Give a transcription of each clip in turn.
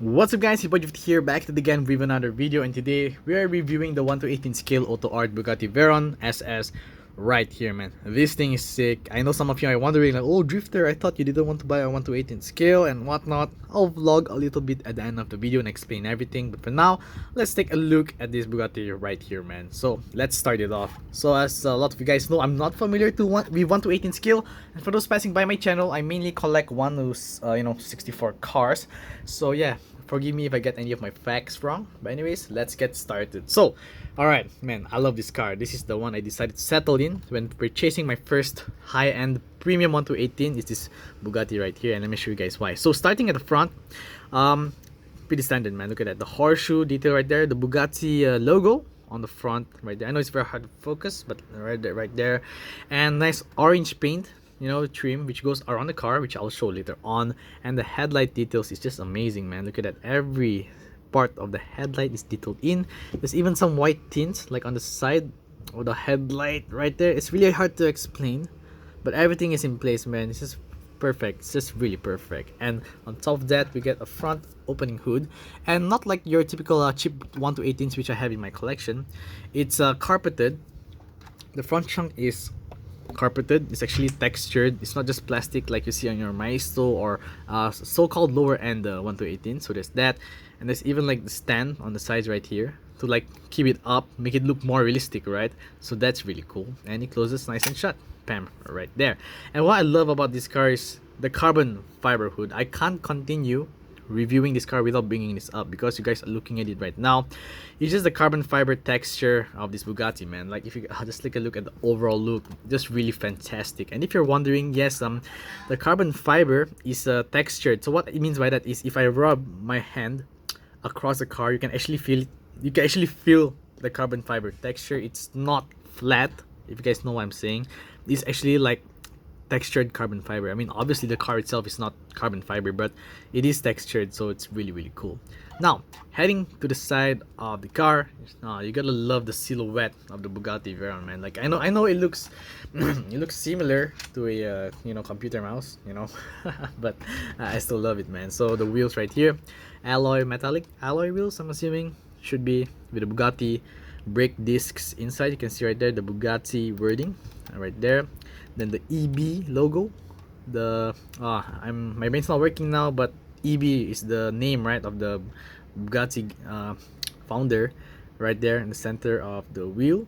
What's up guys, Bugatti here, back at it again with another video, and today we are reviewing the 1/18 scale Autoart Bugatti Veyron SS right here, man. This thing is sick. I know some of you are wondering like, oh Drifter, I thought you didn't want to buy a 1/18 scale and whatnot. I'll vlog a little bit at the end of the video and explain everything, but for now, let's take a look at this Bugatti right here, man. So let's start it off. So as a lot of you guys know, I'm not familiar with 1/18 scale, and for those passing by my channel, I mainly collect 64 cars. So yeah, forgive me if I get any of my facts wrong, but anyways, let's get started. So alright, man, I love this car. This is the one I decided to settle in when purchasing my first high-end premium 1/18. Is this Bugatti right here, and let me show you guys why. So starting at the front, pretty standard, man. Look at that, the horseshoe detail right there, the Bugatti logo on the front right there. I know it's very hard to focus, but right there, and nice orange paint, trim which goes around the car, which I'll show later on. And the headlight details is just amazing, man. Look at that, every part of the headlight is detailed in. There's even some white tints like on the side of the headlight right there. It's really hard to explain, but everything is in place, man. It's just perfect. It's just really perfect. And on top of that, we get a front opening hood, and not like your typical cheap 1/18s which I have in my collection. It's carpeted. The front trunk is carpeted. It's actually textured. It's not just plastic like you see on your Maestro or so-called lower end 1/18. So there's that, and there's even like the stand on the sides right here to like keep it up, make it look more realistic, right? So that's really cool, and it closes nice and shut. Bam, right there. And what I love about this car is the carbon fiber hood. I can't continue reviewing this car without bringing this up because you guys are looking at it right now. It's just the carbon fiber texture of this Bugatti, man. Like if you just take a look at the overall look, just really fantastic. And if you're wondering, yes, the carbon fiber is textured. So what it means by that is if I rub my hand across the car, you can actually feel it. You can actually feel the carbon fiber texture. It's not flat, if you guys know what I'm saying. It's actually like textured carbon fiber. I mean, obviously the car itself is not carbon fiber, but it is textured, so it's really cool. Now heading to the side of the car, you gotta love the silhouette of the Bugatti Veyron, man. Like I know it looks it looks similar to a computer mouse, but I still love it, man. So the wheels right here, metallic alloy wheels, I'm assuming, should be with the Bugatti brake discs inside. You can see right there the Bugatti wording right there. Then the EB logo. The my brain's not working now, but EB is the name, right, of the Bugatti founder right there in the center of the wheel.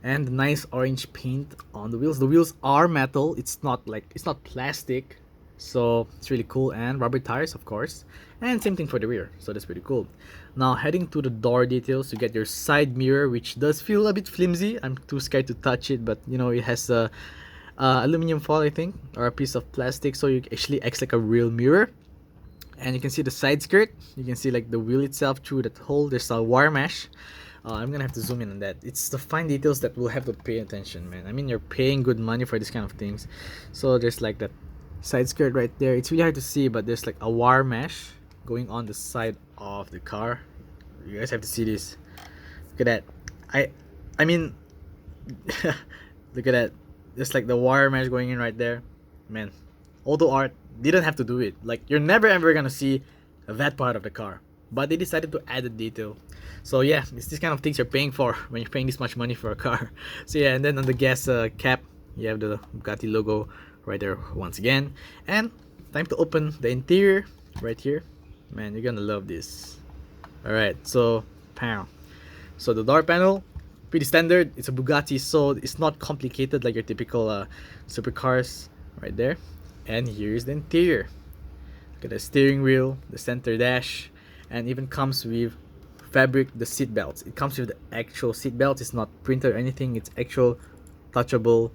And the nice orange paint on the wheels. The wheels are metal. It's not plastic, so it's really cool. And rubber tires, of course, and same thing for the rear, so that's pretty cool. Now heading to the door details, you get your side mirror, which does feel a bit flimsy. I'm too scared to touch it, but it has a aluminum foil, I think, or a piece of plastic, so it actually acts like a real mirror. And you can see the side skirt. You can see like the wheel itself through that hole. There's a wire mesh. I'm gonna have to zoom in on that. It's the fine details that we'll have to pay attention, man. I mean, you're paying good money for this kind of things. So there's like that side skirt right there. It's really hard to see, but there's like a wire mesh going on the side of the car. You guys have to see this. Look at that. I mean look at that. Just like the wire mesh going in right there, man. Autoart didn't have to do it. Like you're never ever gonna see that part of the car, but they decided to add a detail. So yeah, it's this kind of things you're paying for when you're paying this much money for a car. So yeah, and then on the gas cap, you have the Bugatti logo right there once again. And time to open the interior right here, man. You're gonna love this. All right, so pow. So the door panel, pretty standard. It's a Bugatti, so it's not complicated like your typical supercars right there. And here's the interior. Look at the steering wheel, the center dash, and even comes with fabric, the seat belts. It comes with the actual seat belts. It's not printed or anything. It's actual touchable,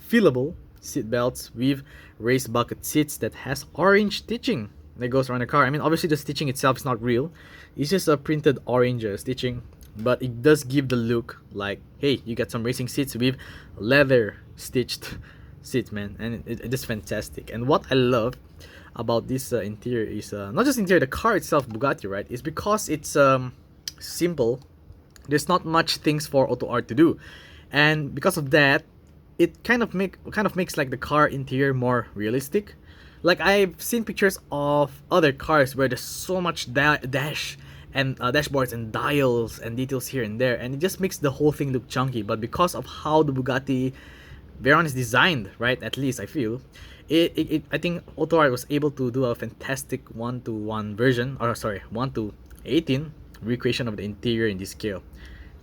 feelable seat belts with raised bucket seats that has orange stitching that goes around the car. I mean, obviously the stitching itself is not real. It's just a printed orange stitching, but it does give the look like, hey, you got some racing seats with leather stitched seats, man. And it is fantastic. And what I love about this interior is not just interior, the car itself, Bugatti, right, is because it's simple. There's not much things for Autoart to do, and because of that, it kind of makes like the car interior more realistic. Like I've seen pictures of other cars where there's so much dash and dashboards and dials and details here and there, and it just makes the whole thing look chunky. But because of how the Bugatti Veyron is designed, right? At least I feel, I think Autoart was able to do a fantastic 1:1 version, or sorry, 1:18 recreation of the interior in this scale.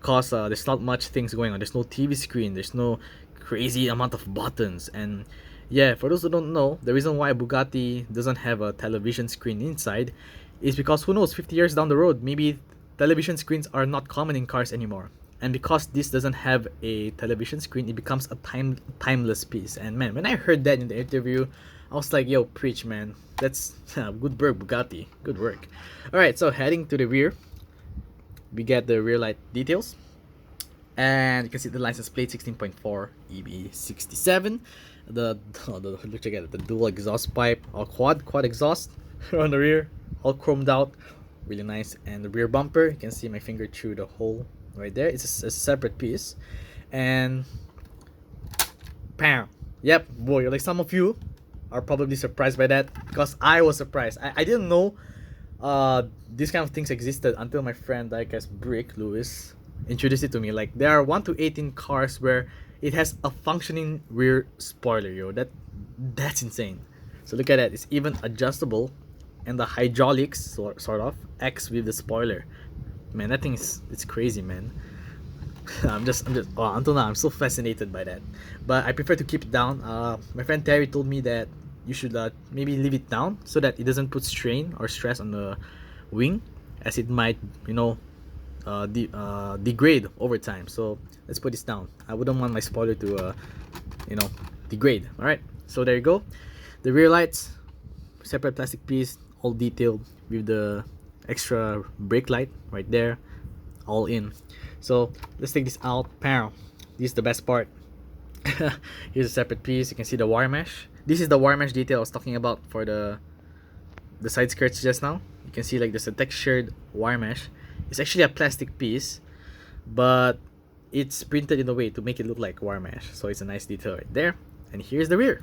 Cause there's not much things going on. There's no TV screen. There's no crazy amount of buttons. And yeah, for those who don't know, the reason why Bugatti doesn't have a television screen inside is because who knows, 50 years down the road, maybe television screens are not common in cars anymore. And because this doesn't have a television screen, it becomes a timeless piece. And man, when I heard that in the interview, I was like, yo, preach, man. That's good work, Bugatti. Good work. All right, so heading to the rear, we get the rear light details. And you can see the license plate 16.4 EB67. Look at it, the dual exhaust pipe, or quad exhaust on the rear, all chromed out, really nice. And the rear bumper, you can see my finger through the hole right there. It's a separate piece. And bam, yep, boy, like some of you are probably surprised by that, because I was surprised. I didn't know these kind of things existed until my friend, I guess Brick Lewis, introduced it to me. Like there are 1:18 cars where it has a functioning rear spoiler, yo. That's insane. So look at that, it's even adjustable, and the hydraulics sort of X with the spoiler. Man, that thing it's crazy, man. I'm just well, until now I'm so fascinated by that, but I prefer to keep it down. My friend Terry told me that you should maybe leave it down so that it doesn't put strain or stress on the wing, as it might, you know, degrade over time. So let's put this down. I wouldn't want my spoiler to you know, degrade. All right, so there you go. The rear lights, separate plastic piece, all detailed with the extra brake light right there, all in. So let's take this out. Pow, this is the best part. Here's a separate piece. You can see the wire mesh. This is the wire mesh detail I was talking about for the side skirts just now. You can see like there's a textured wire mesh. It's actually a plastic piece, but it's printed in a way to make it look like wire mesh. So it's a nice detail right there. And here's the rear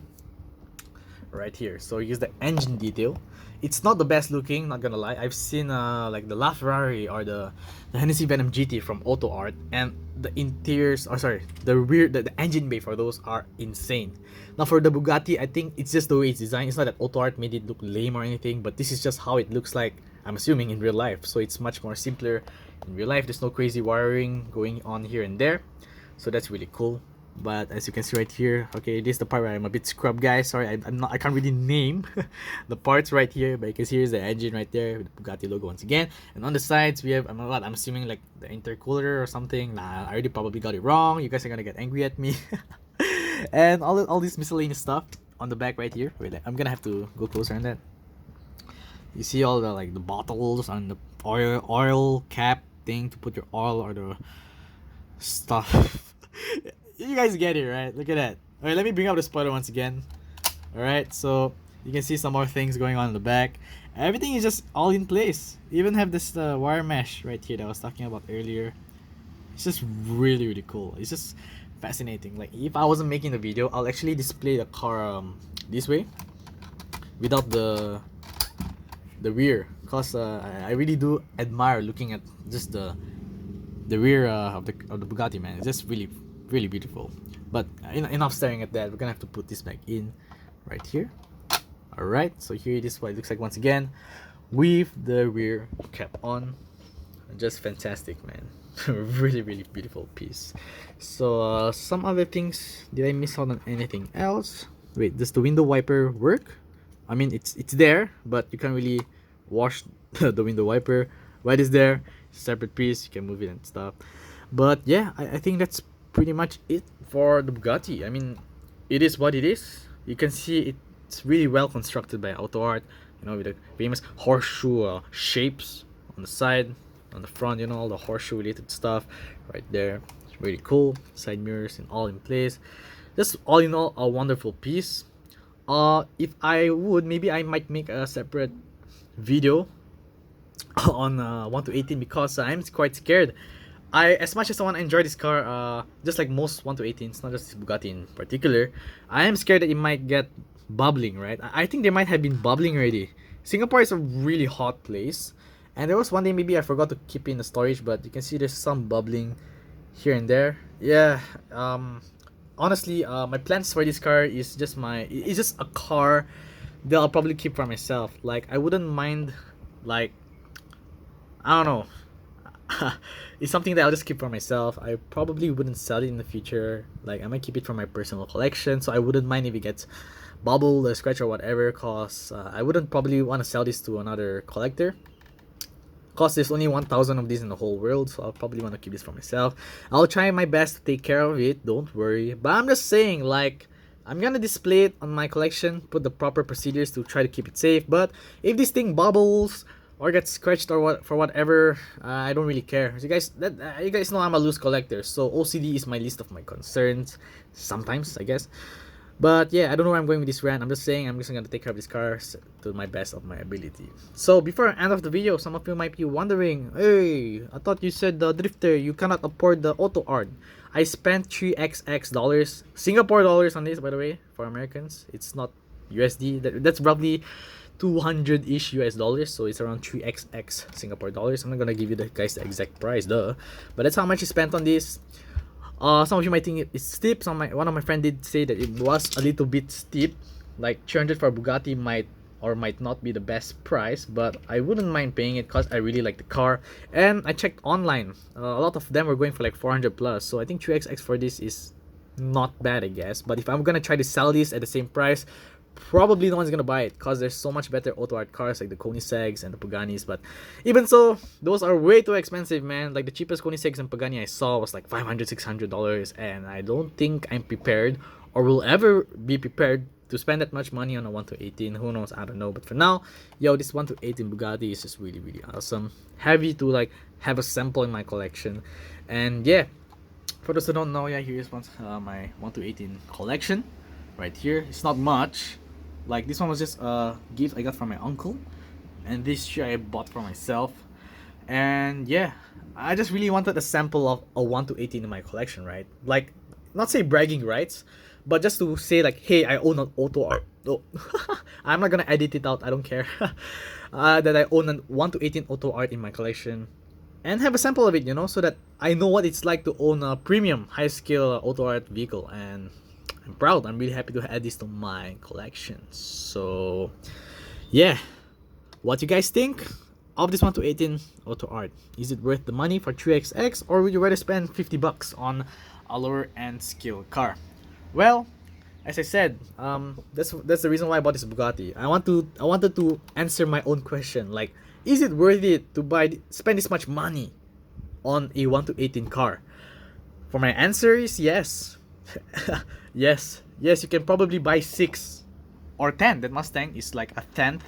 right here. So here's the engine detail. It's not the best looking, not gonna lie. I've seen like the LaFerrari or the Hennessy Venom GT from Autoart, and the interiors, or sorry, the rear, the engine bay for those are insane. Now for the Bugatti, I think it's just the way it's designed. It's not that Autoart made it look lame or anything, but this is just how it looks like, I'm assuming, in real life. So it's much more simpler in real life. There's no crazy wiring going on here and there, so that's really cool. But as you can see right here, okay, this is the part where I'm a bit scrub, guys. Sorry, I can't really name the parts right here, but you can see here's the engine right there with the Bugatti logo once again. And on the sides we have, I'm assuming like the intercooler or something. Nah, I already probably got it wrong. You guys are gonna get angry at me. And all this miscellaneous stuff on the back right here. Wait, I'm gonna have to go closer on that. You see all the like the bottles on the oil cap thing to put your oil or the stuff. You guys get it, right? Look at that. Alright, let me bring up the spoiler once again. Alright, so you can see some more things going on in the back. Everything is just all in place. You even have this wire mesh right here that I was talking about earlier. It's just really cool. It's just fascinating. Like if I wasn't making the video, I'll actually display the car this way without the rear, cause I really do admire looking at just the rear of the Bugatti, man. It's just really beautiful. But enough staring at that. We're gonna have to put this back in right here. All right, so here it is, what it looks like once again with the rear cap on. Just fantastic, man. really beautiful piece. So some other things, did I miss out on anything else? Wait, does the window wiper work? I mean, it's there, but you can't really wash the window wiper. White is there, separate piece, you can move it and stuff. But yeah, I think that's pretty much it for the Bugatti. I mean, it is what it is. You can see it's really well constructed by Autoart, you know, with the famous horseshoe shapes on the side, on the front, you know, all the horseshoe related stuff right there. It's really cool. Side mirrors and all in place. Just all in all, a wonderful piece. If I would, maybe I might make a separate video on 1:18, because I'm quite scared. As much as I want to enjoy this car, just like most 1:18s, not just this Bugatti in particular, I am scared that it might get bubbling, right? I think they might have been bubbling already. Singapore is a really hot place, and there was one day maybe I forgot to keep in the storage, but you can see there's some bubbling here and there. Yeah. Honestly, my plans for this car is just it's just a car that I'll probably keep for myself. Like, I wouldn't mind, like, I don't know. It's something that I'll just keep for myself. I probably wouldn't sell it in the future. Like, I might keep it for my personal collection, so I wouldn't mind if it gets bubble or scratch or whatever, cause I wouldn't probably want to sell this to another collector, cause there's only 1,000 of these in the whole world, so I'll probably want to keep this for myself. I'll try my best to take care of it, don't worry, but I'm just saying, like, I'm gonna display it on my collection, put the proper procedures to try to keep it safe. But if this thing bubbles or gets scratched or what for whatever, I don't really care. You guys know I'm a loose collector, so OCD is my least of my concerns sometimes, I guess. But yeah, I don't know where I'm going with this rant. I'm just saying I'm just gonna take care of this car to my best of my ability. So before I end off the video, some of you might be wondering, hey, I thought you said the drifter, you cannot afford the Autoart. I spent 3xx dollars, Singapore dollars on this, by the way, for Americans. It's not USD. That's roughly 200-ish US dollars, so it's around 3xx Singapore dollars. I'm not gonna give you the guys the exact price, duh. But that's how much I spent on this. Some of you might think it's steep. One of my friends did say that it was a little bit steep. Like 300 for Bugatti might or might not be the best price, but I wouldn't mind paying it because I really like the car. And I checked online, a lot of them were going for like 400 plus. So I think 3xx for this is not bad, I guess. But if I'm gonna try to sell this at the same price, probably no one's gonna buy it because there's so much better Autoart cars like the Koenigseggs and the Pagani's. But even so, those are way too expensive, man. Like the cheapest Koenigseggs and Pagani I saw was like $500-$600, and I don't think I'm prepared or will ever be prepared to spend that much money on a 1 to 18. Who knows, I don't know. But for now, yo, this 1 to 18 Bugatti is just really, really awesome. Heavy to like have a sample in my collection. And yeah, for those who don't know, yeah, here's my 1 to 18 collection right here. It's not much. Like, this one was just a gift I got from my uncle, and this shit I bought for myself. And yeah, I just really wanted a sample of a 1 to 18 in my collection, right? Like, not say bragging rights, but just to say like, hey, I own an Autoart. Oh, I'm not gonna edit it out, I don't care. That I own a 1 to 18 Autoart in my collection, and have a sample of it, you know, so that I know what it's like to own a premium high-scale Autoart vehicle. And I'm proud. I'm really happy to add this to my collection. So yeah, what you guys think of this 1 to 18 Autoart? Is it worth the money for 3xx, or would you rather spend 50 bucks on a lower end scale car? Well, as I said, that's the reason why I bought this Bugatti. I wanted to answer my own question, like, is it worth it to spend this much money on a 1 to 18 car? For my answer is yes. yes, you can probably buy 6 or 10. That Mustang is like a tenth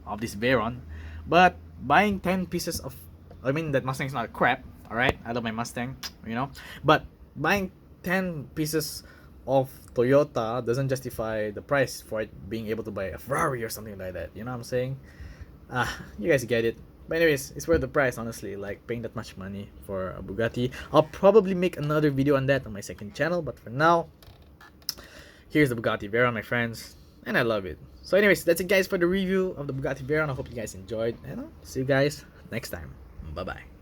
of this Veyron, but buying 10 pieces of, I mean, that Mustang is not crap, all right, I love my Mustang, you know, but buying 10 pieces of Toyota doesn't justify the price for it being able to buy a Ferrari or something like that, you know what I'm saying? You guys get it. But anyways, it's worth the price, honestly, like paying that much money for a Bugatti. I'll probably make another video on that on my second channel, but for now, here's the Bugatti Veyron, my friends, and I love it. So anyways, that's it guys for the review of the Bugatti Veyron. I hope you guys enjoyed, and I'll see you guys next time. Bye bye.